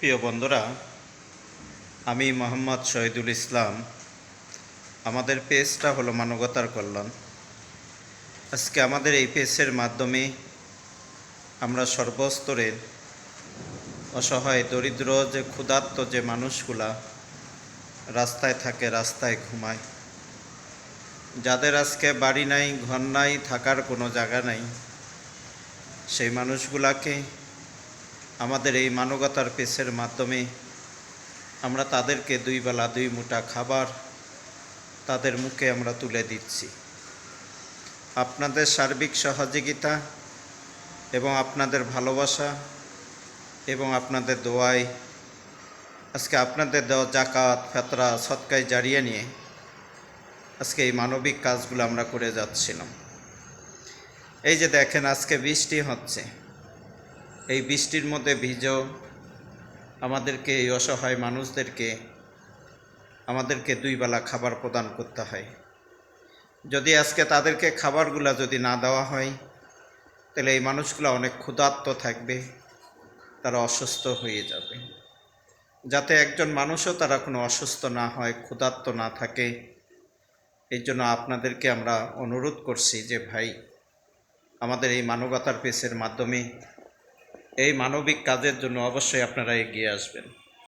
প্রিয় বন্ধুরা, আমি মোহাম্মদ শহীদুল ইসলাম। আমাদের পেজটা হলো মানবতার কল্যাণ। আজকে আমাদের এই পেজের মাধ্যমে আমরা সর্বস্তরের অসহায় দরিদ্র যে ক্ষুধার্ত যে মানুষগুলা রাস্তায় থাকে, রাস্তায় ঘুমায়, যাদের আজকে বাড়ি নাই, ঘর নাই, থাকার কোনো জায়গা নাই, সেই মানুষগুলাকে আমাদের এই মানবতার পেজের মাধ্যমে আমরা তাদেরকে দুই বেলা দুই মুঠা খাবার তাদের মুখে আমরা তুলে দিচ্ছি। আপনাদের সার্বিক সহযোগিতা এবং আপনাদের ভালোবাসা এবং আপনাদের দোয়ায় আজকে আপনাদের দেওয়া জাকাত, ফেতরা, সদকায় জারিয়া নিয়ে আজকে এই মানবিক কাজগুলো আমরা করে যাচ্ছিলাম। এই যে দেখেন, আজকে বৃষ্টি হচ্ছে, এই বৃষ্টির মধ্যে ভিজেও আমাদেরকে, এই অসহায় মানুষদেরকে আমাদেরকে দুই বেলা খাবার প্রদান করতে হয়। যদি আজকে তাদেরকে খাবারগুলো যদি না দেওয়া হয়, তাহলে এই মানুষগুলো অনেক ক্ষুধার্ত থাকবে, তারা অসুস্থ হয়ে যাবে। যাতে একজন মানুষও তারা কোনো অসুস্থ না হয়, ক্ষুধার্ত না থাকে, এই জন্য আপনাদেরকে আমরা অনুরোধ করছি যে ভাই, আমাদের এই মানবতার পেজের মাধ্যমে এই মানবিক কাজের জন্য অবশ্যই আপনারা এগিয়ে আসবেন।